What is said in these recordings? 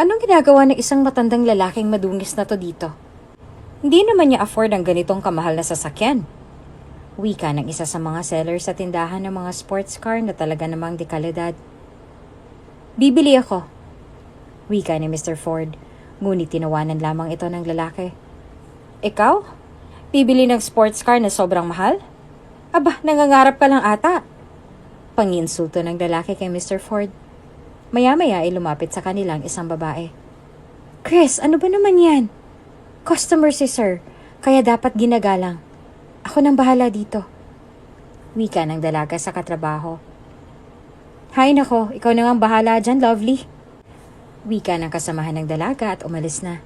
Anong ginagawa ng isang matandang lalaking madungis na to dito? Hindi naman niya afford ang ganitong kamahal na sasakyan. Wika ng isa sa mga seller sa tindahan ng mga sports car na talaga namang dekalidad. Bibili ako. Wika ni Mr. Ford, ngunit tinawanan lamang ito ng lalaki. Ikaw? Bibili ng sports car na sobrang mahal? Aba, nangangarap ka lang ata. Panginsulto ng lalaki kay Mr. Ford. Maya-maya ay lumapit sa kanilang isang babae. Chris, ano ba naman yan? Customer si sir, kaya dapat ginagalang. Ako nang bahala dito. Wika ng dalaga sa katrabaho. Hay nako, ikaw na ngang bahala dyan, lovely. Wika ng kasamahan ng dalaga at umalis na.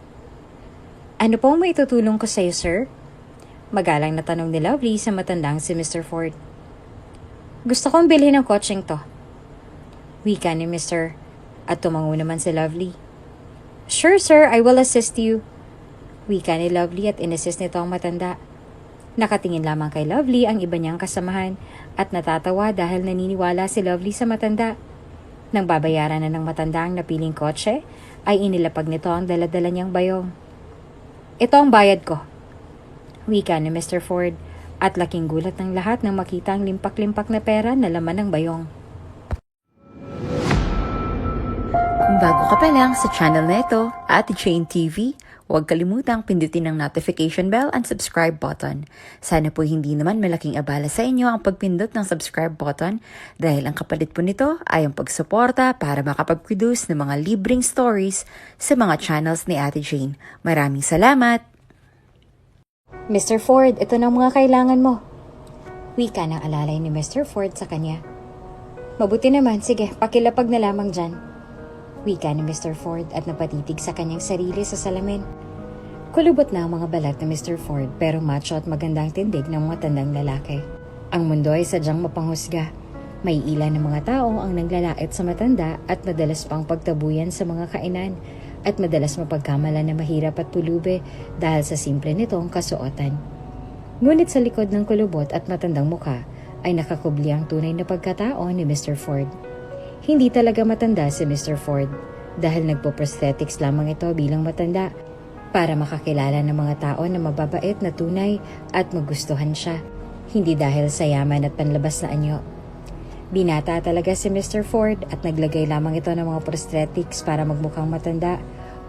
Ano po ang maitutulong ko sa'yo, sir? Magalang na tanong ni Lovely sa matandang si Mr. Ford. Gusto kong bilhin ng kotseng to. Wika ni Mr. At tumango naman si Lovely. Sure sir, I will assist you. Wika ni Lovely at inassist nito ang matanda. Nakatingin lamang kay Lovely ang iba niyang kasamahan at natatawa dahil naniniwala si Lovely sa matanda. Nang babayaran na ng matanda ang napiling kotse, ay inilapag nito ang daladala niyang bayong. Ito ang bayad ko. Wika ni Mr. Ford at laking gulat ng lahat nang makita ang limpak-limpak na pera na laman ng bayong. Kung bago ka pa lang sa channel na ito, Ate Jane TV, huwag kalimutang pindutin ang notification bell and subscribe button. Sana po hindi naman malaking abala sa inyo ang pagpindot ng subscribe button dahil ang kapalit po nito ay ang pagsuporta para makapag-produce ng mga libreng stories sa mga channels ni Ate Jane. Maraming salamat! Mr. Ford, ito na ang mga kailangan mo. Wika ng alalay ni Mr. Ford sa kanya. Mabuti naman, sige, pakilapag na lamang dyan. Wika ni Mr. Ford at napatitig sa kanyang sarili sa salamin. Kulubot na ang mga balat ni Mr. Ford pero macho at magandang tindig ng mga tandang lalaki. Ang mundo ay sadyang mapanghusga. May ilan ng mga tao ang naglalait sa matanda at madalas pang pagtabuyan sa mga kainan at madalas mapagkamala na mahirap at pulube dahil sa simple nitong kasuotan. Ngunit sa likod ng kulubot at matandang mukha ay nakakubli ang tunay na pagkatao ni Mr. Ford. Hindi talaga matanda si Mr. Ford dahil nagpo-prosthetics lamang ito bilang matanda para makakilala ng mga tao na mababait na tunay at magustuhan siya. Hindi dahil sa yaman at panlabas na anyo. Binata talaga si Mr. Ford at naglagay lamang ito ng mga prosthetics para magmukhang matanda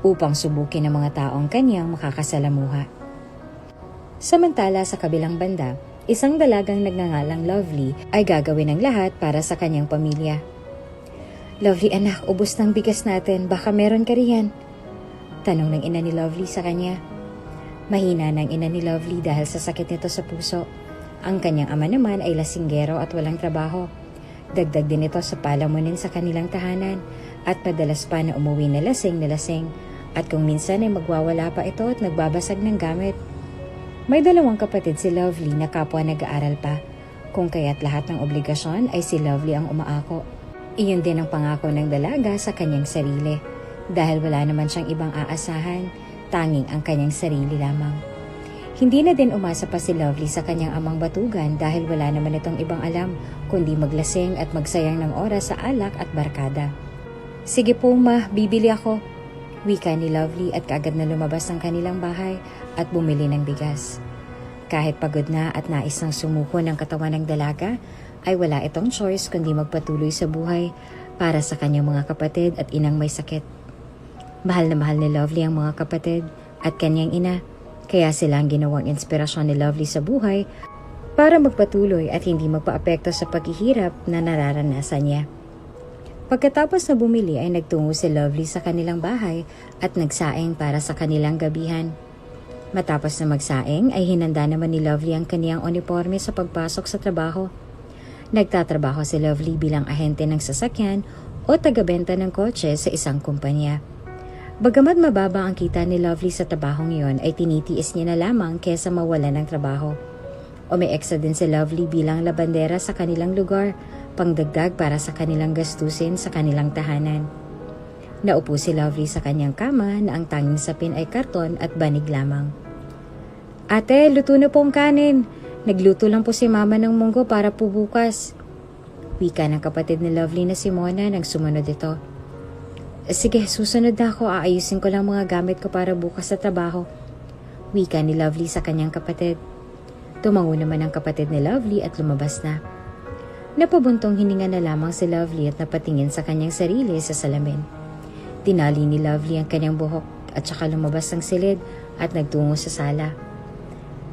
upang subukin ng mga taong kanyang makakasalamuha. Samantala sa kabilang banda, isang dalagang nagngangalang Lovely ay gagawin ang lahat para sa kanyang pamilya. Lovely anak, ubos ng bigas natin, baka meron ka riyan. Tanong ng ina ni Lovely sa kanya. Mahina ng ina ni Lovely dahil sa sakit nito sa puso. Ang kanyang ama naman ay lasinggero at walang trabaho. Dagdag din ito sa palamunin sa kanilang tahanan at madalas pa na umuwi na lasing at kung minsan ay magwawala pa ito at nagbabasag ng gamit. May dalawang kapatid si Lovely na kapwa nag-aaral pa, kung kaya't lahat ng obligasyon ay si Lovely ang umaako. Iyon din ang pangako ng dalaga sa kanyang sarili dahil wala naman siyang ibang aasahan, tanging ang kanyang sarili lamang. Hindi na din umasa pa si Lovely sa kanyang amang batugan dahil wala naman itong ibang alam kundi maglasing at magsayang ng oras sa alak at barkada. Sige po ma, bibili ako. Wika ni Lovely at kaagad na lumabas ng kanilang bahay at bumili ng bigas. Kahit pagod na at nais ng sumuko ng katawan ng dalaga, ay wala itong choice kundi magpatuloy sa buhay para sa kanyang mga kapatid at inang may sakit. Mahal na mahal ni Lovely ang mga kapatid at kanyang ina, kaya sila ang ginawang inspirasyon ni Lovely sa buhay para magpatuloy at hindi magpaapekto sa paghihirap na nararanasan niya. Pagkatapos na bumili ay nagtungo si Lovely sa kanilang bahay at nagsaing para sa kanilang gabihan. Matapos na magsaing ay hinanda naman ni Lovely ang kaniyang uniforme sa pagpasok sa trabaho. Nagtatrabaho si Lovely bilang ahente ng sasakyan o tagabenta ng kotse sa isang kumpanya. Bagamat mababa ang kita ni Lovely sa trabahong iyon ay tinitiis niya na lamang kesa mawala ng trabaho. Umieksa din si Lovely bilang labandera sa kanilang lugar, pangdagdag para sa kanilang gastusin sa kanilang tahanan. Naupo si Lovely sa kanyang kama na ang tanging sapin ay karton at banig lamang. Ate, luto na po ang kanin. Nagluto lang po si mama ng munggo para po bukas. Wika ng kapatid ni Lovely na si Mona nang sumunod ito. Sige, susunod na ako. Aayusin ko lang mga gamit ko para bukas sa trabaho. Wika ni Lovely sa kanyang kapatid. Tumango naman ang kapatid ni Lovely at lumabas na. Napabuntong hininga na lamang si Lovely at napatingin sa kanyang sarili sa salamin. Tinali ni Lovely ang kanyang buhok at saka lumabas ang silid at nagtungo sa sala.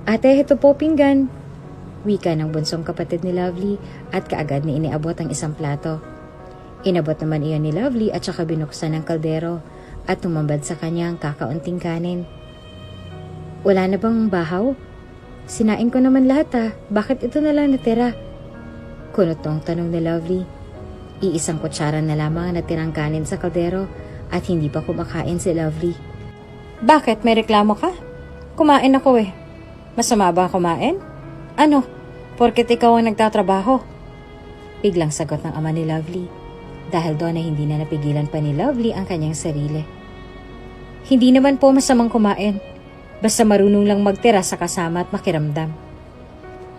Ate, ito po pinggan. Wika ng bunsong kapatid ni Lovely at kaagad na iniabot ang isang plato. Inabot naman iyon ni Lovely at saka binuksan ang kaldero at tumambad sa kanya ang kakaunting kanin. Wala na bang bahaw? Sinain ko naman lahat Bakit ito na lang natira? Kunot ang tanong ni Lovely. Iisang kutsara na lamang ang natirang kanin sa kaldero at hindi pa kumakain si Lovely. Bakit? May reklamo ka? Kumain ako Masama ba kumain? Ano? Porket ikaw ang nagtatrabaho? Biglang sagot ng ama ni Lovely. Dahil doon ay hindi na napigilan pa ni Lovely ang kanyang sarili. Hindi naman po masamang kumain. Basta marunong lang magtira sa kasama at makiramdam.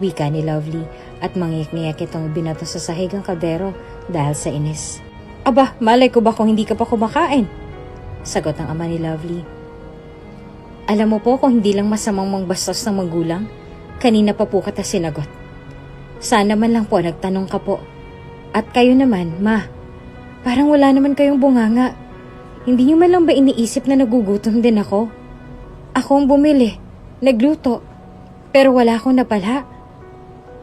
Wika ni Lovely at mangiyak-ngiyak itong binato sa sahig ang kaldero dahil sa inis. Aba, malay ko ba kung hindi ka pa kumakain? Sagot ng ama ni Lovely. Alam mo po kung hindi lang masamang mangbastos ng magulang, kanina pa po kita sinagot. Sana man lang po nagtanong ka po. At kayo naman, ma, parang wala naman kayong bunganga. Hindi niyo man lang ba iniisip na nagugutom din ako? Ako ang bumili, nagluto, pero wala akong napala.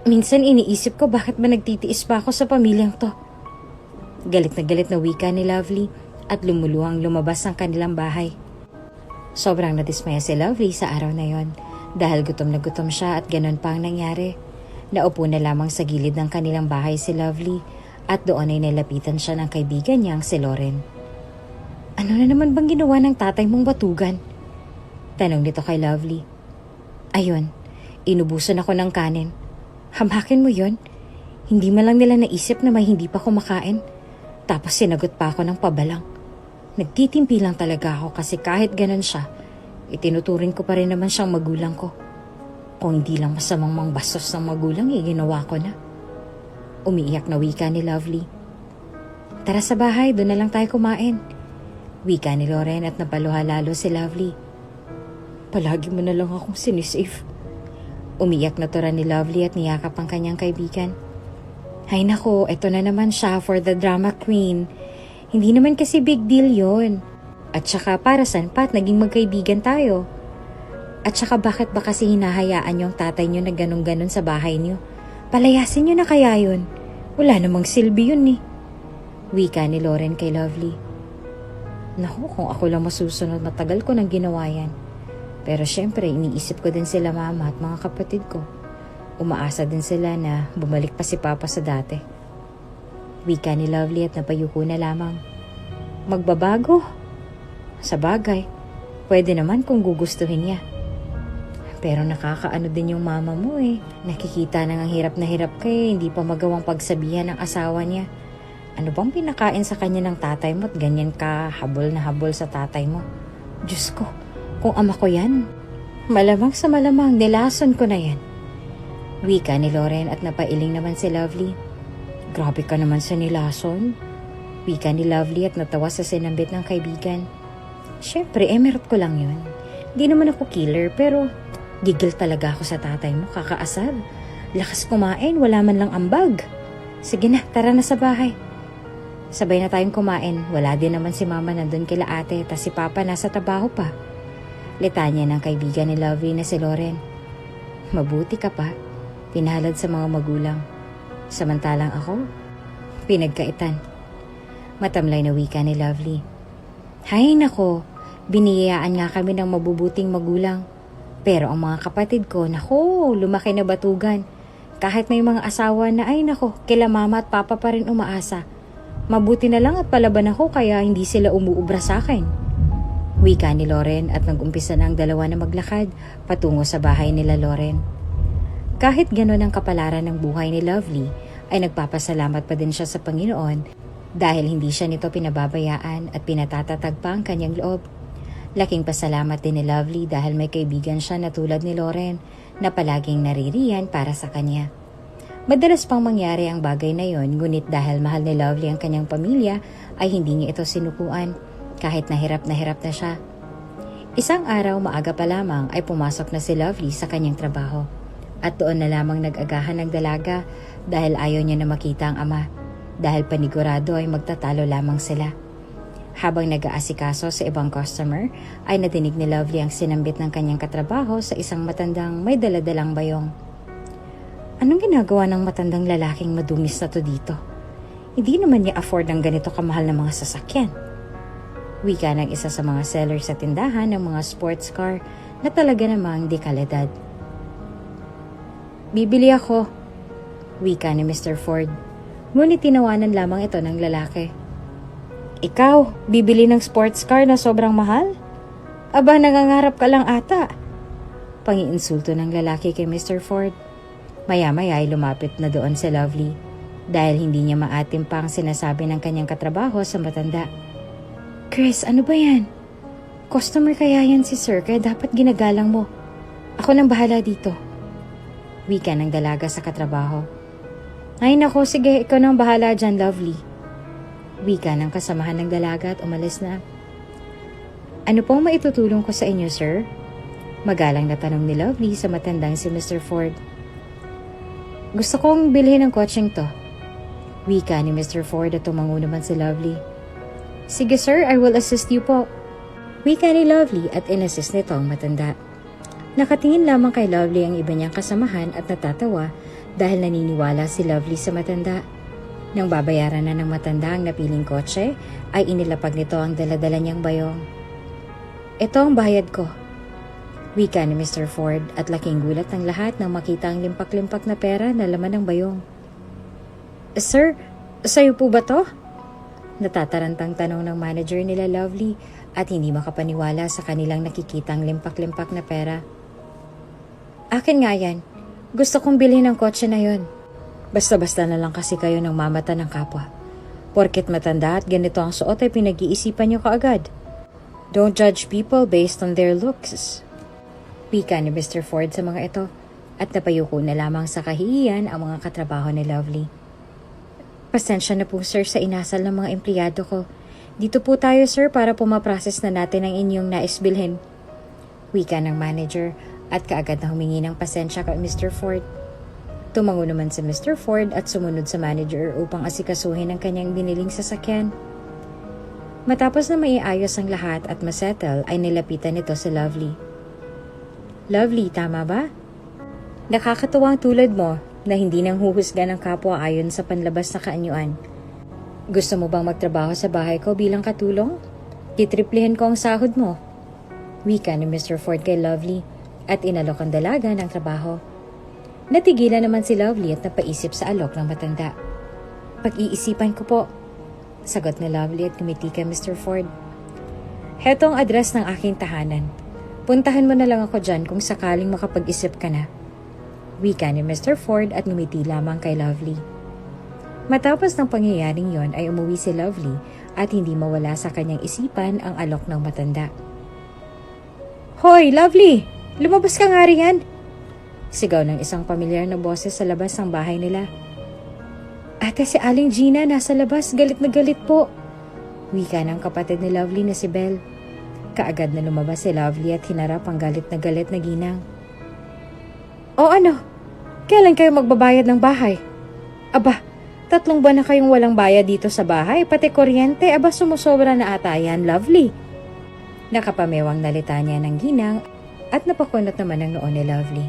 Minsan iniisip ko bakit ba nagtitiis pa ako sa pamilyang to. Galit na wika ni Lovely at lumuluhang lumabas ang kanilang bahay. Sobrang nadismaya si Lovely sa araw na yon dahil gutom na gutom siya at ganon pa ang nangyari. Naupo na lamang sa gilid ng kanilang bahay si Lovely at doon ay nilapitan siya ng kaibigan niyang si Lauren. Ano na naman bang ginawa ng tatay mong batugan? Tanong nito kay Lovely. Ayun, inubusan ako ng kanin. Hamakin mo yon? Hindi man lang nila naisip na may hindi pa kumakain. Tapos sinagot pa ako ng pabalang. Nagtitimpi lang talaga ako kasi kahit ganon siya, itinuturing ko pa rin naman siyang magulang ko. Kung hindi lang masamang mangbastos ng magulang, ginawa ko na. Umiiyak na wika ni Lovely. Tara sa bahay, doon na lang tayo kumain. Wika ni Lauren at napaluha lalo si Lovely. Palagi mo na lang akong sinisave. Umiiyak na tura ni Lovely at niyakap ang kanyang kaibigan. Ay nako, eto na naman siya for the drama queen. Hindi naman kasi big deal yon. At saka para saan pat naging magkaibigan tayo. At saka bakit ba kasi hinahayaan yung tatay niyo na ganun-ganun sa bahay niyo? Palayasin niyo na kaya yun. Wala namang silbi yun Wika ni Lauren kay Lovely. Naku, kung ako lang masusunod, matagal ko nang ginawa yan. Pero syempre, iniisip ko din sila mama at mga kapatid ko. Umaasa din sila na bumalik pa si Papa sa dati. Wika ni Lovely at napayuko na lamang. Magbabago? Sa bagay, pwede naman kung gugustuhin niya. Pero nakakaano din yung mama mo Nakikita nang ang hirap na hirap hindi pa magawang pagsabihan ng asawa niya. Ano bang pinakain sa kanya ng tatay mo at ganyan ka habol na habol sa tatay mo? Diyos ko, kung ama ko yan, malamang sa malamang nilason ko na yan. Wika ni Lauren at napailing naman si Lovely. Grabe ka naman sa nilason. Wika ni Lovely at natawa sa sinambit ng kaibigan. Syempre, meron ko lang yun. Di naman ako killer pero gigil talaga ako sa tatay mo, kakaasar. Lakas kumain, wala man lang ambag. Sige na, tara na sa bahay. Sabay na tayong kumain. Wala din naman si mama nandun kila ate, tas si papa nasa trabaho pa. Litanya ng kaibigan ni Lovely na si Lauren. Mabuti ka pa, pinahalad sa mga magulang. Samantalang ako, pinagkaitan. Matamlay na wika ni Lovely. Hay nako, biniyayaan nga kami ng mabubuting magulang. Pero ang mga kapatid ko, nako, lumaki na batugan. Kahit may mga asawa na ay nako, kila mama at papa pa rin umaasa. Mabuti na lang at palaban ako kaya hindi sila umuubra sa akin. Wika ni Lauren at nag-umpisa na ang dalawa na maglakad patungo sa bahay nila Lauren. Kahit gano'n ang kapalaran ng buhay ni Lovely, ay nagpapasalamat pa din siya sa Panginoon dahil hindi siya nito pinababayaan at pinatatatag pa ang kanyang loob. Laking pasalamat din ni Lovely dahil may kaibigan siya na tulad ni Lauren na palaging naririyan para sa kanya. Madalas pang mangyari ang bagay na yon, ngunit dahil mahal ni Lovely ang kanyang pamilya ay hindi niya ito sinukuan kahit na hirap na siya. Isang araw maaga pa lamang ay pumasok na si Lovely sa kanyang trabaho at doon na lamang nag-agahan ng dalaga dahil ayaw niya na makita ang ama dahil panigurado ay magtatalo lamang sila. Habang nag-aasikaso sa ibang customer ay nadinig ni Lovely ang sinambit ng kanyang katrabaho sa isang matandang may daladalang bayong. Anong ginagawa ng matandang lalaking madungis na to dito? Hindi naman niya afford ng ganito kamahal na mga sasakyan. Wika ng isa sa mga seller sa tindahan ng mga sports car na talaga namang di kalidad. Bibili ako, wika ni Mr. Ford. Ngunit tinawanan lamang ito ng lalaki. Ikaw, bibili ng sports car na sobrang mahal? Aba, nangangarap ka lang ata. Pangiinsulto ng lalaki kay Mr. Ford. Maya-maya ay lumapit na doon si Lovely dahil hindi niya maatim pa ang sinasabi ng kanyang katrabaho sa matanda. Chris, ano ba yan? Customer kaya yan si sir kaya dapat ginagalang mo. Ako nang bahala dito. Wika ng dalaga sa katrabaho. Ay nako, sige, ikaw nang bahala dyan, Lovely. Wika ng kasamahan ng dalaga at umalis na. Ano pong maitutulong ko sa inyo, sir? Magalang na tanong ni Lovely sa matandang si Mr. Ford. Gusto kong bilhin ang kotseng to. Wika ni Mr. Ford at tumango naman si Lovely. Sige sir, I will assist you po. Wika ni Lovely at inassist nito ang matanda. Nakatingin lamang kay Lovely ang iba niyang kasamahan at natatawa dahil naniniwala si Lovely sa matanda. Nang babayaran na ng matanda ang napiling kotse, ay inilapag nito ang daladala niyang bayong. Ito ang bayad ko. Wika ni Mr. Ford at laking gulat ng lahat nang makita ang limpak-limpak na pera na laman ng bayong. Sir, sa'yo po ba to? Natatarantang tanong ng manager nila Lovely at hindi makapaniwala sa kanilang nakikitang limpak-limpak na pera. Akin nga yan. Gusto kong bilhin ang kotse na yon. Basta-basta na lang kasi kayo ng mamata ng kapwa. Porket matanda at ganito ang suot ay pinag-iisipan niyo kaagad. Don't judge people based on their looks. Wika ni Mr. Ford sa mga ito at napayuko na lamang sa kahihiyan ang mga katrabaho ni Lovely. Pasensya na po sir sa inasal ng mga empleyado ko. Dito po tayo sir para pumaprocess na natin ang inyong nais bilhin. Wika ng manager at kaagad na humingi ng pasensya kay Mr. Ford. Tumango naman si Mr. Ford at sumunod sa manager upang asikasuhin ang kanyang biniling sasakyan. Matapos na maiayos ang lahat at masettle ay nilapitan nito si Lovely. Lovely, tama ba? Nakakatuwang tulad mo na hindi nang huhusga ng kapwa ayon sa panlabas na kaanyuan. Gusto mo bang magtrabaho sa bahay ko bilang katulong? Titriplihin ko ang sahod mo. Wika ni Mr. Ford kay Lovely at inalok ang dalaga ng trabaho. Natigilan naman si Lovely at napaisip sa alok ng matanda. Pag-iisipan ko po, sagot ni Lovely at kumiti kay Mr. Ford. Heto ang address ng aking tahanan. Puntahan mo na lang ako dyan kung sakaling makapag-isip ka na. Wika ni Mr. Ford at ngumiti lamang kay Lovely. Matapos ng pangyayaring yon ay umuwi si Lovely at hindi mawala sa kanyang isipan ang alok ng matanda. Hoy, Lovely! Lumabas ka nga riyan! Sigaw ng isang pamilyar na boses sa labas ng bahay nila. Ate, si Aling Gina nasa labas, galit na galit po. Wika ng kapatid ni Lovely na si Belle. Kaagad na lumabas si Lovely at hinarap ang galit na ginang. O ano? Kailan kayo magbabayad ng bahay? Aba, 3 buwan na kayong walang bayad dito sa bahay, pati kuryente, aba sumusobra na ata yan, Lovely. Nakapamewang nalita niya ng ginang at napakunot naman ang noon ni Lovely.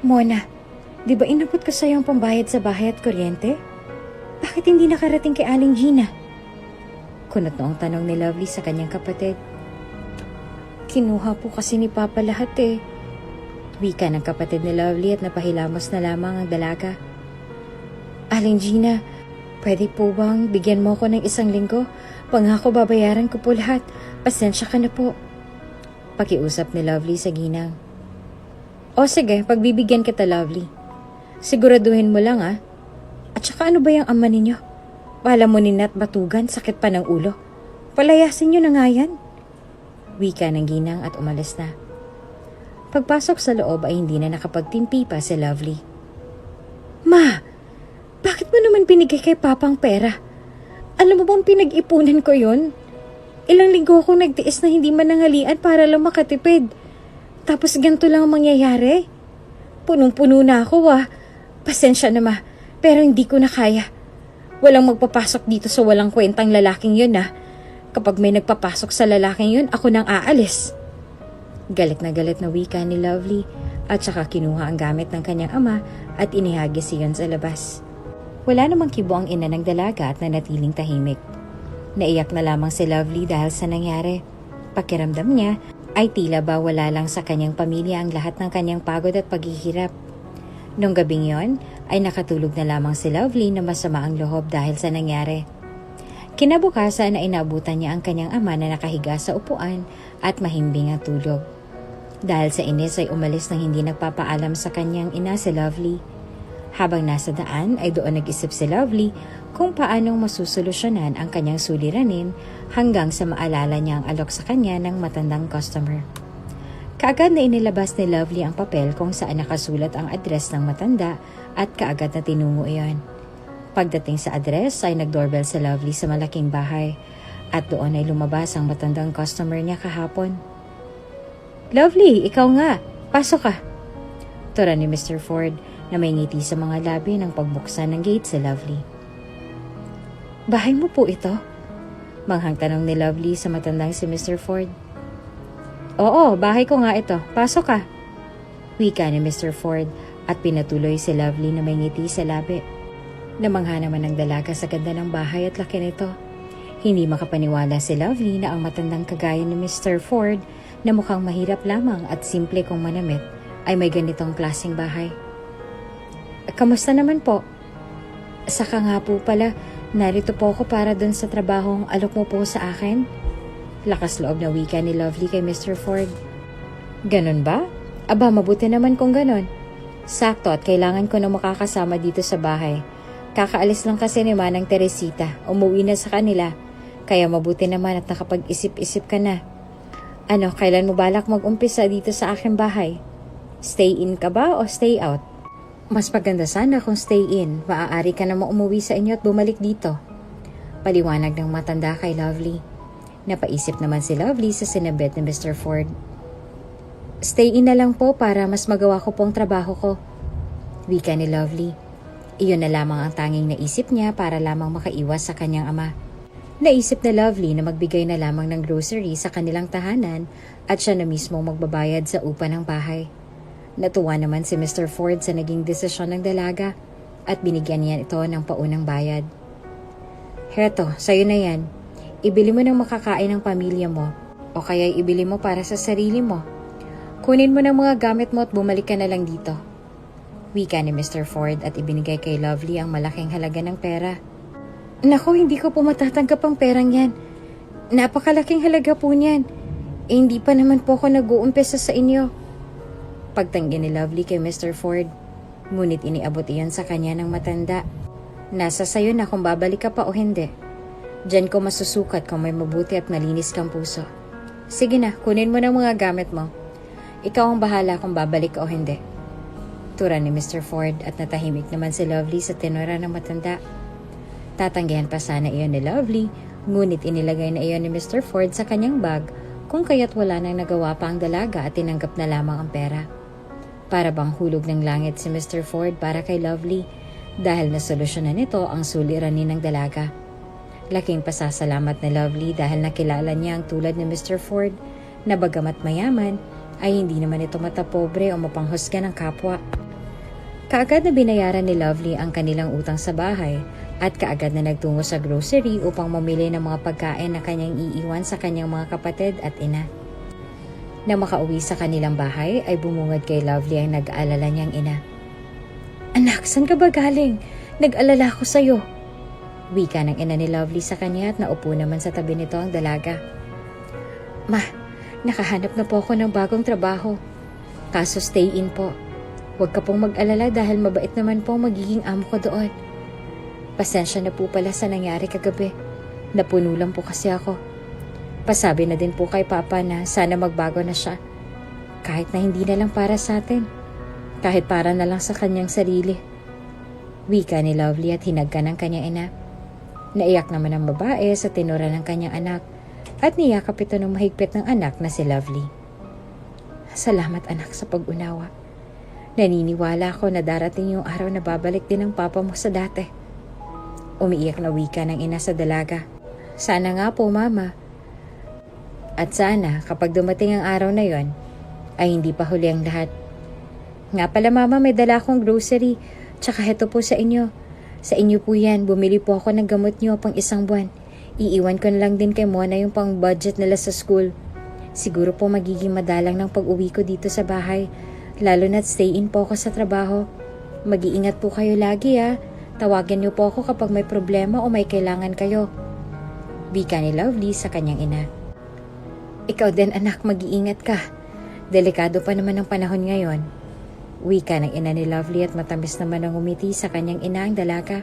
Mona, di ba inabot ko sa'yo ang pambayad sa bahay at kuryente? Bakit hindi nakarating kay Aling Gina? Kunot noong tanong ni Lovely sa kanyang kapatid. Kinuha po kasi ni Papa lahat eh. Wika ng kapatid ni Lovely at napahilamos na lamang ang dalaga. Aling Gina, pwede po bang bigyan mo ko ng 1 linggo? Pangako babayaran ko po lahat. Pasensya ka na po. Pakiusap ni Lovely sa ginang. O sige, pagbibigyan kita Lovely. Siguraduhin mo lang ah. At saka ano ba yung ama ninyo? Wala mo ninat batugan, sakit pa ng ulo. Palayasin nyo na nga yan. Wika ng ginang at umalis na. Pagpasok sa loob ay hindi na nakapagtimpi pa si Lovely. Ma, bakit mo naman binigay kay Papa ang pera? Alam mo bang pinag-ipunan ko yun? Ilang linggo akong nagtiis na hindi man nangalian para lang makatipid. Tapos ganito lang ang mangyayari? Punong-puno na ako Pasensya na ma, pero hindi ko na kaya. Walang magpapasok dito sa walang kwentang lalaking yun Kapag may nagpapasok sa lalaking yun, ako nang aalis. Galit na wika ni Lovely at saka kinuha ang gamit ng kanyang ama at inihagis iyon sa labas. Wala namang kibo ang ina ng dalaga at nanatiling tahimik. Naiyak na lamang si Lovely dahil sa nangyari. Pakiramdam niya ay tila ba wala lang sa kanyang pamilya ang lahat ng kanyang pagod at paghihirap. Nung gabing yon ay nakatulog na lamang si Lovely na masama ang loob dahil sa nangyari. Kinabukasan ay inaabutan niya ang kanyang ama na nakahiga sa upuan at mahimbing ang tulog. Dahil sa inis ay umalis nang hindi nagpapaalam sa kanyang ina si Lovely. Habang nasa daan ay doon nag-isip si Lovely kung paanong masusolusyonan ang kanyang suliranin hanggang sa maalala niya ang alok sa kanya ng matandang customer. Kaagad na inilabas ni Lovely ang papel kung saan nakasulat ang address ng matanda at kaagad na tinungo iyon. Pagdating sa address ay nag-doorbell si Lovely sa malaking bahay at doon ay lumabas ang matandang customer niya kahapon. "Lovely, ikaw nga. Pasok ka." Tura ni Mr. Ford na may ngiti sa mga labi ng pagbuksan ng gate si Lovely. "Bahay mo po ito?" Manghang tanong ni Lovely sa matandang si Mr. Ford. "Oo, bahay ko nga ito. Pasok ka." Wika ni Mr. Ford at pinatuloy si Lovely na may ngiti sa labi. Namangha naman ang dalaga sa ganda ng bahay at laki nito. Hindi makapaniwala si Lovely na ang matandang kagaya ni Mr. Ford na mukhang mahirap lamang at simple kung manamit ay may ganitong klaseng bahay. "Kamusta naman po?" "Saka nga po pala, narito po ako para dun sa trabahong alok mo po sa akin." Lakas loob na wika ni Lovely kay Mr. Ford. "Ganon ba? Aba, mabuti naman kung ganon. Sakto at kailangan ko na makakasama dito sa bahay. Kakaalis lang kasi ni Manang Teresita, umuwi na sa kanila. Kaya mabuti naman at nakapag-isip-isip ka na. Ano, kailan mo balak mag-umpisa dito sa aking bahay? Stay in ka ba o stay out?" "Mas maganda sana kung stay in. Maaari ka namang umuwi sa inyo at bumalik dito." Paliwanag ng matanda kay Lovely. Napaisip naman si Lovely sa sinabit ni Mr. Ford. "Stay in na lang po para mas magawa ko pong trabaho ko." Wika ni Lovely. Iyon na lamang ang tanging naisip niya para lamang makaiwas sa kanyang ama. Naisip na Lovely na magbigay na lamang ng grocery sa kanilang tahanan at siya na mismo magbabayad sa upa ng bahay. Natuwa naman si Mr. Ford sa naging desisyon ng dalaga at binigyan niya ito ng paunang bayad. "Heto, sa'yo na yan. Ibili mo ng makakain ng pamilya mo o kaya ibili mo para sa sarili mo. Kunin mo ng mga gamit mo at bumalik ka na lang dito." Wika ni Mr. Ford at ibinigay kay Lovely ang malaking halaga ng pera. "Naku, hindi ko po matatanggap ang perang yan. Napakalaking halaga po niyan. Hindi pa naman po ako nag-uumpisa sa inyo." Pagtanggi ni Lovely kay Mr. Ford, ngunit iniabot iyon sa kanya ng matanda. "Nasa sayo na kung babalik ka pa o hindi. Diyan ko masusukat kung may mabuti at malinis kang puso. Sige na, kunin mo ng mga gamit mo. Ikaw ang bahala kung babalik ka o hindi." Tura ni Mr. Ford at natahimik naman si Lovely sa tenora ng matanda. Tatanggihan pa sana iyon ni Lovely, ngunit inilagay na iyon ni Mr. Ford sa kanyang bag kung kaya't wala nang nagawa pa ang dalaga at tinanggap na lamang ang pera. Para bang hulog ng langit si Mr. Ford para kay Lovely dahil nasolusyonan nito ang suliranin ng dalaga. Laking pasasalamat ni Lovely dahil nakilala niya ang tulad ni Mr. Ford na bagamat mayaman ay hindi naman ito matapobre o mapanghusga ng kapwa. Kaagad na binayaran ni Lovely ang kanilang utang sa bahay at kaagad na nagtungo sa grocery upang mamili ng mga pagkain na kanyang iiwan sa kanyang mga kapatid at ina. Na makauwi sa kanilang bahay ay bumungad kay Lovely ang nag-aalala niyang ina. "Anak, saan ka ba galing? Nag-alala ko sa'yo." Wika ng ina ni Lovely sa kanya at naupo naman sa tabi nito ang dalaga. "Ma, nakahanap na po ako ng bagong trabaho. Kaso stay in po. Huwag ka pong mag-alala dahil mabait naman po magiging amo ko doon. Pasensya na po pala sa nangyari kagabi. Napuno lang po kasi ako. Pasabi na din po kay Papa na sana magbago na siya. Kahit na hindi na lang para sa atin. Kahit para na lang sa kanyang sarili." Wika ni Lovely at hinagka ng kanyang ina. Naiyak naman ang babae sa tinura ng kanyang anak at niyakap ito ng mahigpit ng anak na si Lovely. Salamat anak sa pag-unawa. Naniniwala ako na darating yung araw na babalik din ang papa mo sa dati. Umiiyak na wika ng ina sa dalaga. Sana nga po mama. At sana kapag dumating ang araw na yon ay hindi pa huli ang lahat. Nga pala mama, may dala akong grocery. Tsaka heto po sa inyo. Sa inyo po yan, bumili po ako ng gamot nyo pang 1 buwan. Iiwan ko na lang din kay Mona yung pang budget nila sa school. Siguro po magiging madalang ng pag-uwi ko dito sa bahay. Lalo na't stay in po ako sa trabaho. Mag-iingat po kayo lagi Tawagan niyo po ako kapag may problema o may kailangan kayo. Wika ni Lovely sa kanyang ina. Ikaw din anak, mag-iingat ka. Delikado pa naman ang panahon ngayon. Wika ng ina ni Lovely at matamis naman ang umiti sa kanyang ina ang dalaga.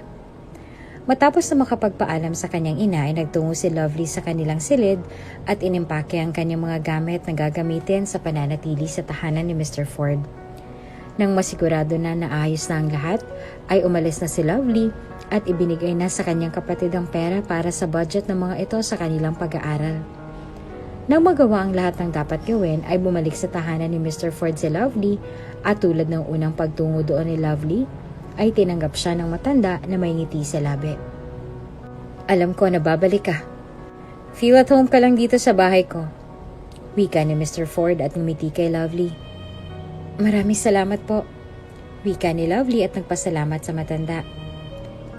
Matapos na makapagpaalam sa kanyang ina ay nagtungo si Lovely sa kanilang silid at inimpake ang kanyang mga gamit na gagamitin sa pananatili sa tahanan ni Mr. Ford. Nang masigurado na naayos na ang lahat, ay umalis na si Lovely at ibinigay na sa kanyang kapatid ang pera para sa budget ng mga ito sa kanilang pag-aaral. Nang magawa ang lahat ng dapat gawin ay bumalik sa tahanan ni Mr. Ford si Lovely at tulad ng unang pagtungo doon ni Lovely ay tinanggap siya ng matanda na may ngiti sa labi. Alam ko na babalik ka. Feel at home ka lang dito sa bahay ko. Wika ni Mr. Ford at ngumiti kay Lovely. Maraming salamat po. Wika ni Lovely at nagpasalamat sa matanda.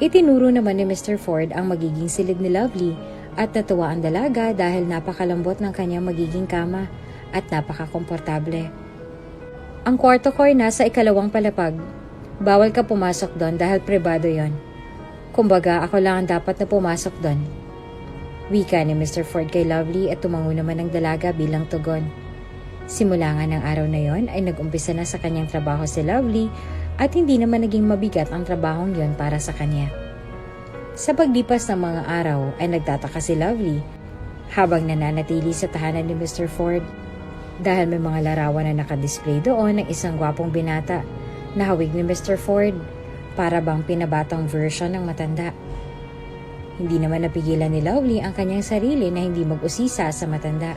Itinuro naman ni Mr. Ford ang magiging silid ni Lovely at natuwa ang dalaga dahil napakalambot ng kanyang magiging kama at napakakomportable. Ang kwarto ko ay nasa 2nd palapag. Bawal ka pumasok doon dahil pribado yon. Kumbaga ako lang ang dapat na pumasok doon. Wika ni Mr. Ford kay Lovely at tumango naman ang dalaga bilang tugon. Simula nga ng araw na yon ay nag-umpisa na sa kanyang trabaho si Lovely at hindi naman naging mabigat ang trabahong yon para sa kanya. Sa paglipas ng mga araw ay nagtataka si Lovely habang nananatili sa tahanan ni Mr. Ford dahil may mga larawan na nakadisplay doon ng isang gwapong binata na hawig ni Mr. Ford para bang pinabatang version ng matanda. Hindi naman napigilan ni Lovely ang kanyang sarili na hindi mag-usisa sa matanda.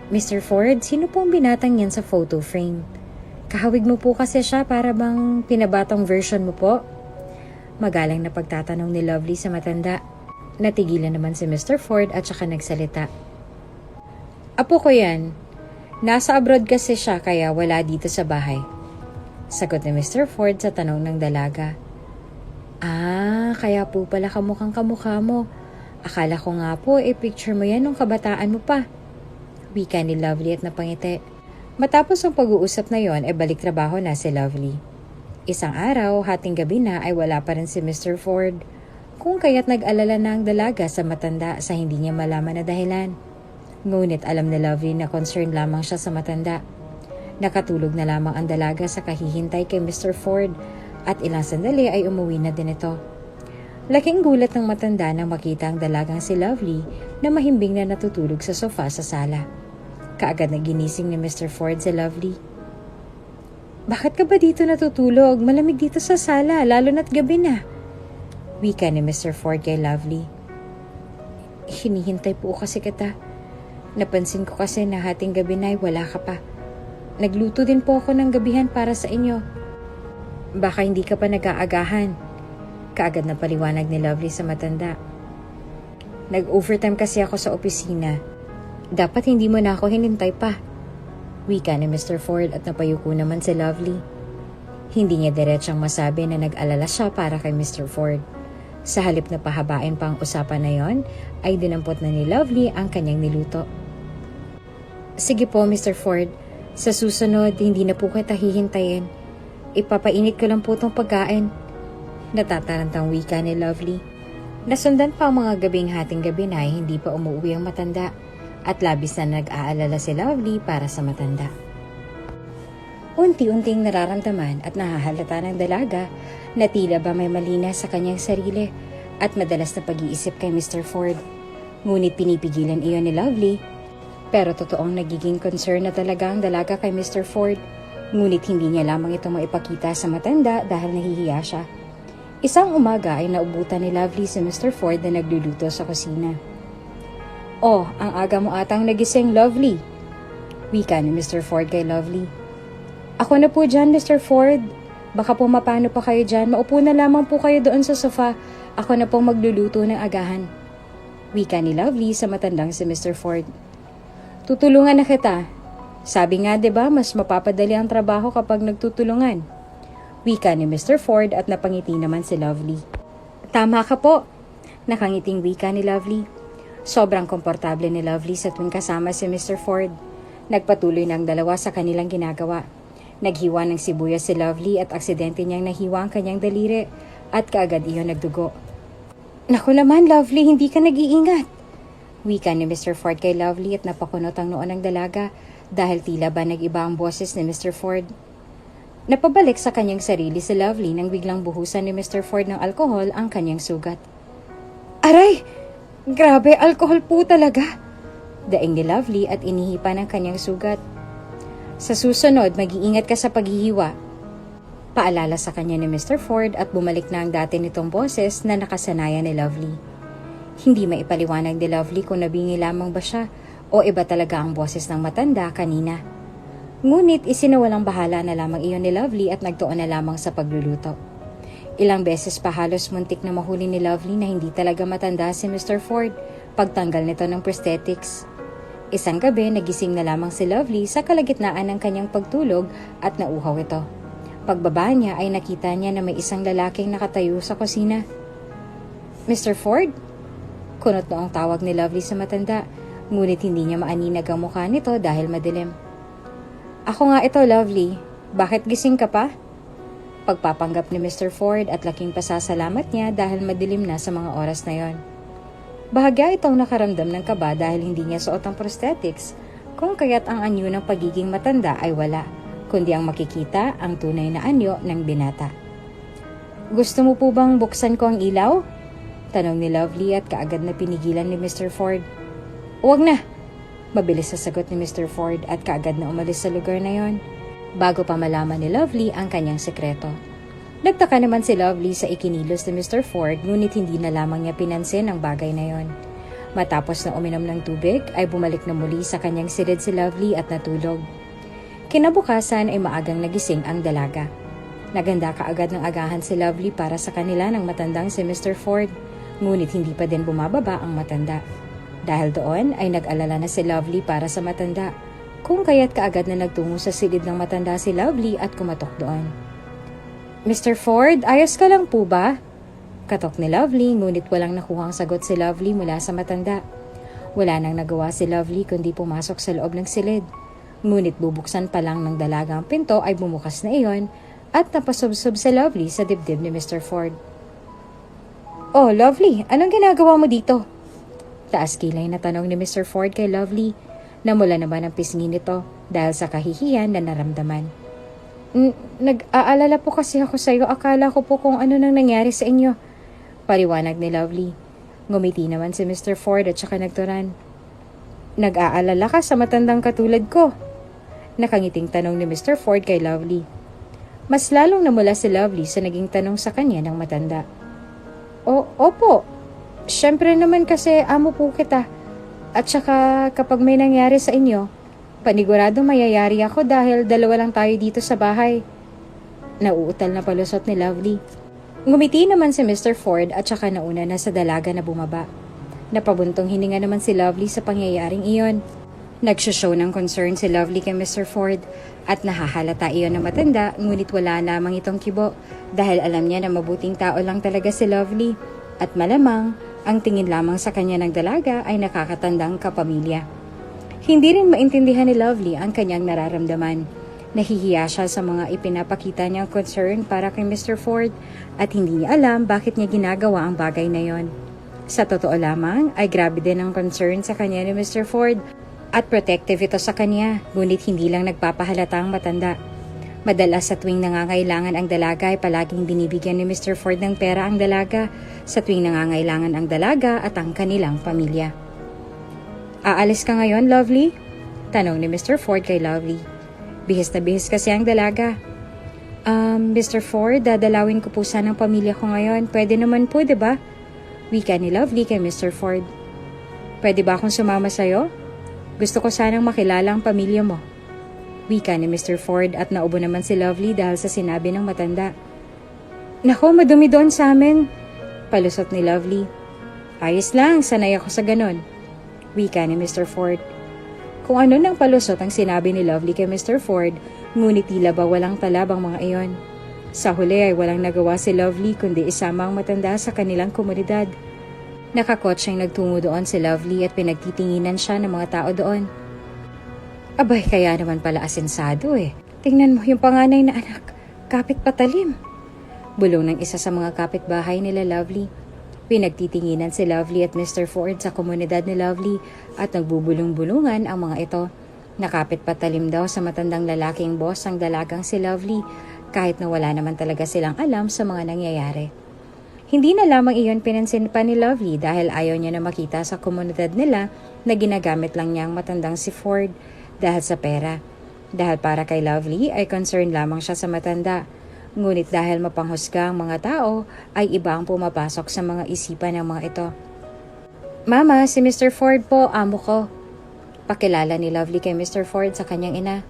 Mr. Ford, sino po ang binatang yan sa photo frame? Kahawig mo po kasi siya para bang pinabatang version mo po? Magalang na pagtatanong ni Lovely sa matanda. Natigilan naman si Mr. Ford at saka nagsalita. Apo ko yan. Nasa abroad kasi siya kaya wala dito sa bahay. Sagot ni Mr. Ford sa tanong ng dalaga. Kaya po pala kamukha mo. Akala ko nga po picture mo yan nung kabataan mo pa. Wika ni Lovely at napangiti. Matapos ang pag-uusap na yon ay balik trabaho na si Lovely. Isang araw, hating gabi na ay wala pa rin si Mr. Ford. Kung kaya't nag-alala na ang dalaga sa matanda sa hindi niya malaman na dahilan. Ngunit alam ni Lovely na concerned lamang siya sa matanda. Nakatulog na lamang ang dalaga sa kahihintay kay Mr. Ford at ilang sandali ay umuwi na din ito. Laking gulat ng matanda nang makita ang dalagang si Lovely na mahimbing na natutulog sa sofa sa sala. Kaagad na ginising ni Mr. Ford si Lovely. Bakit ka ba dito natutulog? Malamig dito sa sala, lalo na't gabi na. Wika ni Mr. Ford kay Lovely. Hinihintay po kasi kita. Napansin ko kasi na hating gabi na ay wala ka pa. Nagluto din po ako ng gabihan para sa inyo. Baka hindi ka pa nag-aagahan. Kaagad na paliwanag ni Lovely sa matanda. Nag-overtime kasi ako sa opisina. Dapat hindi mo na ako hinintay pa. Wika ni Mr. Ford at napayuko naman si Lovely. Hindi niya diretsang masabi na nag-alala siya para kay Mr. Ford. Sa halip na pahabain pa ang usapan na yon, ay dinampot na ni Lovely ang kanyang niluto. Sige po, Mr. Ford. Sa susunod, hindi na po kita hihintayin. Ipapainit ko lang po itong pagkain. Natatarantang wika ni Lovely. Nasundan pa ang mga gabing hating gabi na hindi pa umuwi ang matanda at labis na nag-aalala si Lovely para sa matanda. Unti-unting nararamdaman at nahahalata ng dalaga na tila ba may malina sa kanyang sarili at madalas na pag-iisip kay Mr. Ford. Ngunit pinipigilan iyon ni Lovely. Pero totoong nagiging concern na talaga ang dalaga kay Mr. Ford. Ngunit hindi niya lamang ito maipakita sa matanda dahil nahihiya siya. Isang umaga ay naubutan ni Lovely si Mr. Ford na nagluluto sa kusina. "Oh, ang aga mo atang nagising, Lovely," wika ni Mr. Ford kay Lovely. "Ako na po dyan, Mr. Ford. Baka po mapano pa kayo dyan. Maupo na lamang po kayo doon sa sofa. Ako na pong magluluto ng agahan," wika ni Lovely sa matandang si Mr. Ford. "Tutulungan na kita. Sabi nga 'di ba, mas mapapadali ang trabaho kapag nagtutulungan," wika ni Mr. Ford at napangiti naman si Lovely. "Tama ka po," nakangiting wika ni Lovely. Sobrang komportable ni Lovely sa tuwing kasama si Mr. Ford. Nagpatuloy ng dalawa sa kanilang ginagawa. Naghiwa ng sibuyas si Lovely at aksidente niyang nahiwa ang kanyang daliri at kaagad iyon nagdugo. "Naku naman, Lovely, hindi ka nag-iingat," wika ni Mr. Ford kay Lovely at napakunot ang noo ng dalaga dahil tila ba nag-iba ang boses ni Mr. Ford. Napabalik sa kanyang sarili si Lovely nang biglang buhusan ni Mr. Ford ng alkohol ang kanyang sugat. "Aray! Grabe, alkohol po talaga," daing ni Lovely at inihipan ang kanyang sugat. "Sa susunod, mag-iingat ka sa paghihiwa," paalala sa kanya ni Mr. Ford at bumalik na ang dati nitong boses na nakasanayan ni Lovely. Hindi maipaliwanag ni Lovely kung nabingi lamang ba siya o iba talaga ang boses ng matanda kanina. Ngunit isinawalang bahala na lamang iyon ni Lovely at nagtuon na lamang sa pagluluto. Ilang beses pa halos muntik na mahuli ni Lovely na hindi talaga matanda si Mr. Ford pagtanggal nito ng prosthetics. Isang gabi, nagising na lamang si Lovely sa kalagitnaan ng kanyang pagtulog at nauhaw ito. Pagbaba niya ay nakita niya na may isang lalaking nakatayo sa kusina. "Mr. Ford?" Kunot noong tawag ni Lovely sa matanda, ngunit hindi niya maaninag ang mukha nito dahil madilim. "Ako nga ito, Lovely. Bakit gising ka pa?" Pagpapanggap ni Mr. Ford at laking pasasalamat niya dahil madilim na sa mga oras na yon. Bahagya itong nakaramdam ng kaba dahil hindi niya suot ang prosthetics, kung kaya't ang anyo ng pagiging matanda ay wala, kundi ang makikita ang tunay na anyo ng binata. "Gusto mo po bang buksan ko ang ilaw?" tanong ni Lovely at kaagad na pinigilan ni Mr. Ford. "Huwag na," mabilis sa sagot ni Mr. Ford at kaagad na umalis sa lugar na yon, bago pa malaman ni Lovely ang kanyang sekreto. Nagtaka naman si Lovely sa ikinilos ni Mr. Ford, ngunit hindi na lamang niya pinansin ang bagay na yon. Matapos na uminom ng tubig ay bumalik na muli sa kanyang silid si Lovely at natulog. Kinabukasan ay maagang nagising ang dalaga. Naganda kaagad ng agahan si Lovely para sa kanila ng matandang si Mr. Ford, ngunit hindi pa din bumababa ang matanda. Dahil doon ay nag-alala na si Lovely para sa matanda, kung kaya't kaagad na nagtungo sa silid ng matanda si Lovely at kumatok doon. "Mr. Ford, ayos ka lang po ba?" Katok ni Lovely, ngunit walang nakuhang sagot si Lovely mula sa matanda. Wala nang nagawa si Lovely kundi pumasok sa loob ng silid. Ngunit bubuksan pa lang ng dalaga ang pinto ay bumukas na iyon at napasubsob si Lovely sa dibdib ni Mr. Ford. "Oh, Lovely, anong ginagawa mo dito?" Taas kilay na tanong ni Mr. Ford kay Lovely. Namula naman ang pisngi nito dahil sa kahihiyan na naramdaman. "Nag-aalala po kasi ako sa iyo. Akala ko po kung ano nang nangyari sa inyo," paliwanag ni Lovely. Ngumiti naman si Mr. Ford at saka nagturan. "Nag-aalala ka sa matandang katulad ko?" Nakangiting tanong ni Mr. Ford kay Lovely. Mas lalong namula si Lovely sa naging tanong sa kanya ng matanda. Opo. Siyempre naman kasi amo po kita. At saka kapag may nangyari sa inyo, panigurado mayayari ako dahil dalawa lang tayo dito sa bahay." Nauutal na palusot ni Lovely. Ngumiti naman si Mr. Ford at saka nauna na sa dalaga na bumaba. Napabuntong hininga naman si Lovely sa pangyayaring iyon. Nagsoshow ng concern si Lovely kay Mr. Ford at nahahalata iyon na matanda, ngunit wala lamang itong kibo dahil alam niya na mabuting tao lang talaga si Lovely at malamang ang tingin lamang sa kanya ng dalaga ay nakakatandang kapamilya. Hindi rin maintindihan ni Lovely ang kanyang nararamdaman. Nahihiya siya sa mga ipinapakita niyang concern para kay Mr. Ford at hindi niya alam bakit niya ginagawa ang bagay na yon. Sa totoo lamang ay grabe din ang concern sa kanya ni Mr. Ford at protective ito sa kanya, ngunit hindi lang nagpapahalata ang matanda. Madalas sa tuwing nangangailangan ang dalaga ay palaging binibigyan ni Mr. Ford ng pera ang dalaga sa tuwing nangangailangan ang dalaga at ang kanilang pamilya. "Aalis ka ngayon, Lovely?" tanong ni Mr. Ford kay Lovely. Bihis na bihis kasi ang dalaga. Mr. Ford, dadalawin ko po sana ang pamilya ko ngayon. Pwede naman po, di ba? Wika ni Lovely kay Mr. Ford. Pwede ba akong sumama sa'yo? Gusto ko sanang makilala ang pamilya mo. Wika ni Mr. Ford at naubo naman si Lovely dahil sa sinabi ng matanda. Nako, madumi doon sa amin. Palusot ni Lovely. Ayos lang, sanay ako sa ganon. Wika ni Mr. Ford. Kung ano nang palusot ang sinabi ni Lovely kay Mr. Ford, ngunit tila ba walang talab ang mga iyon. Sa huli ay walang nagawa si Lovely kundi isama ang matanda sa kanilang komunidad. Nakakotsyeng nagtungo doon si Lovely at pinagtitinginan siya ng mga tao doon. Abay, kaya naman pala asensado eh. Tingnan mo yung panganay na anak, kapit patalim. Bulong ng isa sa mga kapitbahay nila Lovely. Pinagtitinginan si Lovely at Mr. Ford sa komunidad ni Lovely at nagbubulong-bulungan ang mga ito. Nakapit patalim daw sa matandang lalaking boss ang dalagang si Lovely kahit na wala naman talaga silang alam sa mga nangyayari. Hindi na lamang iyon pinansin pa ni Lovely dahil ayaw niya na makita sa komunidad nila na ginagamit lang niya ang matandang si Ford dahil sa pera. Dahil para kay Lovely ay concern lamang siya sa matanda. Ngunit dahil mapanghusga ang mga tao, ay iba ang pumapasok sa mga isipan ng mga ito. Mama, si Mr. Ford po, amo ko. Pakilala ni Lovely kay Mr. Ford sa kanyang ina.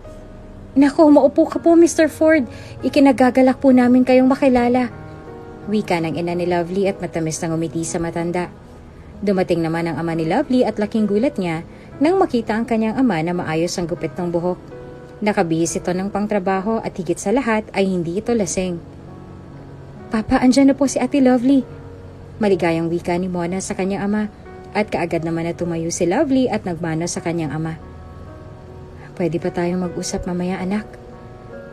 Naku, maupo ka po Mr. Ford. Ikinagagalak po namin kayong makilala. Wika ng ina ni Lovely at matamis na ngumiti sa matanda. Dumating naman ang ama ni Lovely at laking gulat niya nang makita ang kanyang ama na maayos ang gupit ng buhok. Nakabihis ito ng pangtrabaho at higit sa lahat ay hindi ito lasing. Papa, andyan na po si Ate Lovely. Maligayang wika ni Mona sa kanyang ama at kaagad naman na tumayo si Lovely at nagmano sa kanyang ama. Pwede pa tayong mag-usap mamaya anak?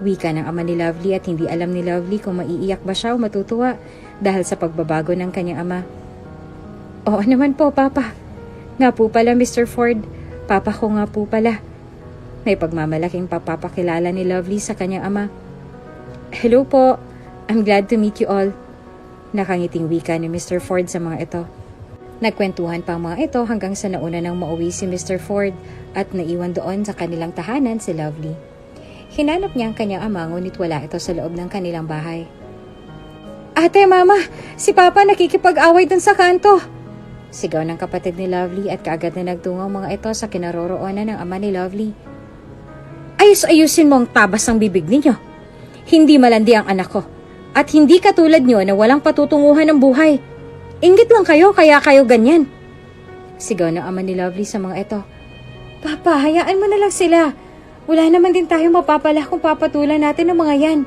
Wika ng ama ni Lovely at hindi alam ni Lovely kung maiiyak ba siya o matutuwa dahil sa pagbabago ng kanyang ama. Oo naman po, Papa. Nga po pala, Mr. Ford. Papa ko nga po pala. May pagmamalaking papapakilala ni Lovely sa kanyang ama. Hello po. I'm glad to meet you all. Nakangiting wika ni Mr. Ford sa mga ito. Nagkwentuhan pa ang mga ito hanggang sa nauna nang mauwi si Mr. Ford at naiwan doon sa kanilang tahanan si Lovely. Hinanap niya ang kanyang ama ngunit wala ito sa loob ng kanilang bahay. Ate, Mama! Si Papa nakikipag-away dun sa kanto! Sigaw ng kapatid ni Lovely at kaagad na nagtungo ang mga ito sa kinaroroonan ng ama ni Lovely. Ayus-ayusin mo ang tabas ng bibig ninyo. Hindi malandi ang anak ko. At hindi katulad nyo na walang patutunguhan ng buhay. Inggit lang kayo kaya kayo ganyan. Sigaw ng ama ni Lovely sa mga ito. Papa, hayaan mo na lang sila. Wala naman din tayong mapapala kung papatulan natin ang mga yan.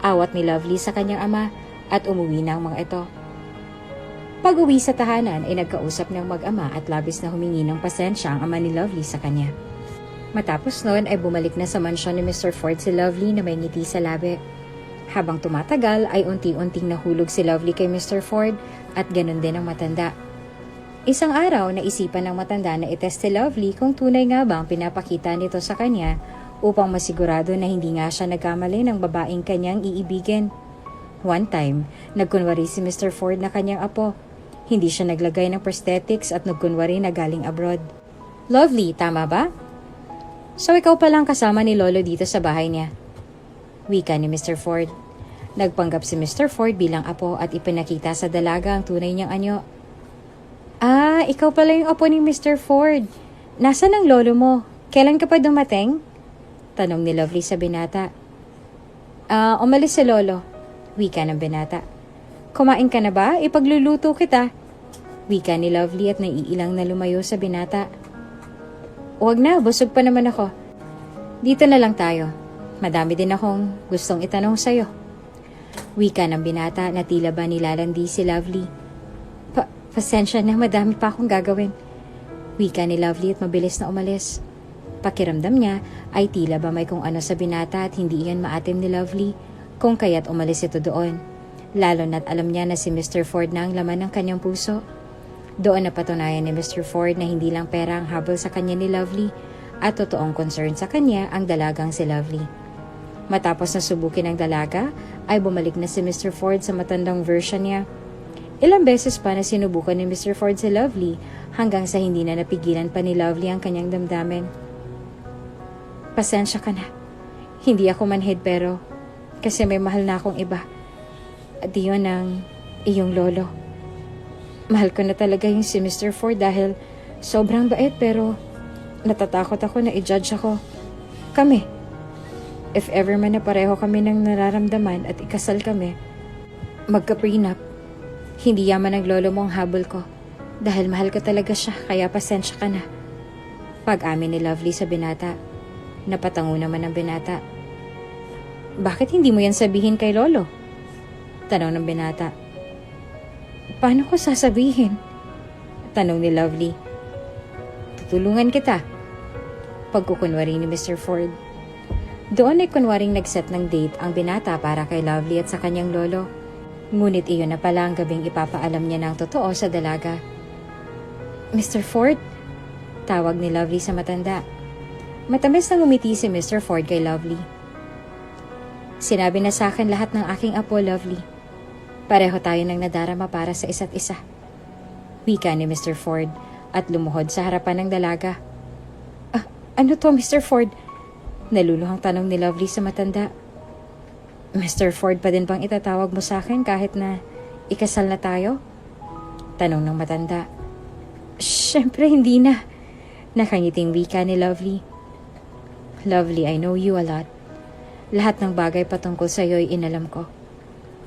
Awat ni Lovely sa kanyang ama at umuwi na ang mga ito. Pag-uwi sa tahanan ay nagkausap ng mag-ama at labis na humingi ng pasensya ang ama ni Lovely sa kanya. Matapos noon ay bumalik na sa mansyon ni Mr. Ford si Lovely na may ngiti sa labi. Habang tumatagal ay unti-unting nahulog si Lovely kay Mr. Ford at ganun din ang matanda. Isang araw naisipan ng matanda na itest si Lovely kung tunay nga ba ang pinapakita nito sa kanya upang masigurado na hindi nga siya nagkamali ng babaeng kanyang iibigin. One time, nagkunwari si Mr. Ford na kanyang apo. Hindi siya naglagay ng prosthetics at nagkunwari na galing abroad. Lovely, tama ba? So ikaw palang kasama ni Lolo dito sa bahay niya. Wika ni Mr. Ford. Nagpanggap si Mr. Ford bilang apo at ipinakita sa dalaga ang tunay niyang anyo. Ah, ikaw pala yung apo ni Mr. Ford. Nasaan ang lolo mo? Kailan ka pa dumating? Tanong ni Lovely sa binata. Umalis si Lolo. Wika ng binata. Kumain ka na ba? Ipagluluto kita. Wika ni Lovely at naiilang na lumayo sa binata. Huwag na, busog pa naman ako. Dito na lang tayo. Madami din akong gustong itanong sa'yo. Wika ng binata na tila ba nilalandi si Lovely. Pasensya na, madami pa akong gagawin. Wika ni Lovely at mabilis na umalis. Pakiramdam niya ay tila ba may kung ano sa binata at hindi iyan maatim ni Lovely kung kaya't umalis ito doon. Lalo na't alam niya na si Mr. Ford na ang laman ng kanyang puso. Doon napatunayan ni Mr. Ford na hindi lang pera ang habol sa kanya ni Lovely at totoong concern sa kanya ang dalagang si Lovely. Matapos na subukin ng dalaga, ay bumalik na si Mr. Ford sa matandang version niya. Ilang beses pa na sinubukan ni Mr. Ford si Lovely hanggang sa hindi na napigilan pa ni Lovely ang kanyang damdamin. Pasensya ka na. Hindi ako manhid pero Kasi may mahal na akong iba. At yun ang iyong lolo. Mahal ko na talaga yung si Mr. Ford dahil sobrang bait pero natatakot ako na i-judge ako. Kami. If ever man na pareho kami ng nararamdaman at ikasal kami, magka-prenup, hindi yaman ng lolo mo ang habol ko. Dahil mahal ko talaga siya, kaya pasensya ka na. Pag-amin ni Lovely sa binata, napatango naman ang binata. Bakit hindi mo yan sabihin kay lolo? Tanong ng binata. Paano ko sasabihin? Tanong ni Lovely. Tutulungan kita. Pagkukunwari ni Mr. Ford. Doon ay kunwaring nag-set ng date ang binata para kay Lovely at sa kanyang lolo. Ngunit iyon na pala ang gabing ipapaalam niya ng totoo sa dalaga. Mr. Ford? Tawag ni Lovely sa matanda. Matamis na ngumiti si Mr. Ford kay Lovely. Sinabi na sa akin lahat ng aking apo, Lovely. Pareho tayo ng nadarama para sa isa't isa. Wika ni Mr. Ford at lumuhod sa harapan ng dalaga. Ano to, Mr. Ford? Naluluhang tanong ni Lovely sa matanda. Mr. Ford pa din bang itatawag mo sa akin kahit na ikasal na tayo? Tanong ng matanda. Siyempre hindi na. Nakangiting wika ni Lovely. Lovely, I know you a lot. Lahat ng bagay patungkol sa iyo ay inalam ko.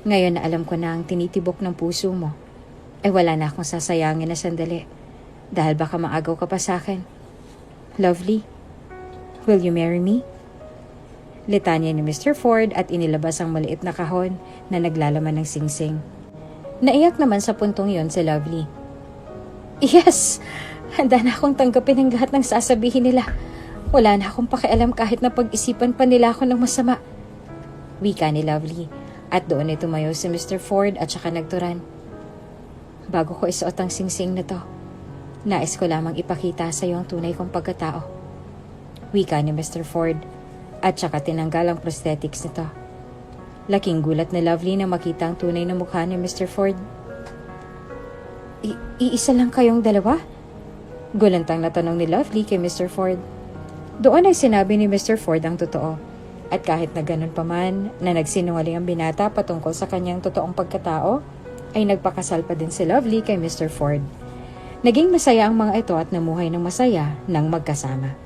Ngayon na alam ko na ang tinitibok ng puso mo, ay wala na akong sasayangin na sandali. Dahil baka maagaw ka pa sa akin. Lovely, will you marry me? Litanya ni Mr. Ford at inilabas ang maliit na kahon na naglalaman ng singsing. Naiyak naman sa puntong yon si Lovely. Yes! Handa na akong tanggapin ang lahat ng sasabihin nila. Wala na akong pakialam kahit na pag-isipan pa nila ako ng masama. Wika ni Lovely at doon ay tumayo si Mr. Ford at saka nagturan. Bago ko isuot ang singsing na to, nais ko lamang ipakita sa iyo ang tunay kong pagkatao. Wika ni Mr. Ford at saka tinanggal ang prosthetics nito. Laking gulat ni Lovely na makita ang tunay na mukha ni Mr. Ford. Iisa lang kayong dalawa? Gulantang na tanong ni Lovely kay Mr. Ford. Doon ay sinabi ni Mr. Ford ang totoo. At kahit na ganun pa man na nagsinungaling ang binata patungkol sa kanyang totoong pagkatao, ay nagpakasal pa din si Lovely kay Mr. Ford. Naging masaya ang mga ito at namuhay ng masaya nang magkasama.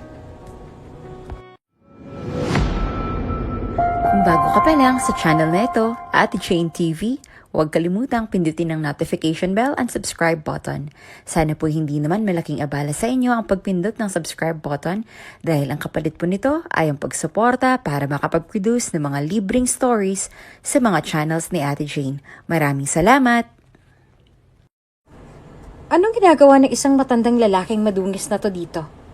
Kung bago ka pa lang sa channel na ito, Ate Jane TV, huwag kalimutang pindutin ang notification bell and subscribe button. Sana po hindi naman malaking abala sa inyo ang pagpindot ng subscribe button dahil ang kapalit po nito ay ang pagsuporta para makapag-produce ng mga libreng stories sa mga channels ni Ate Jane. Maraming salamat! Anong ginagawa ng isang matandang lalaking madungis na to dito?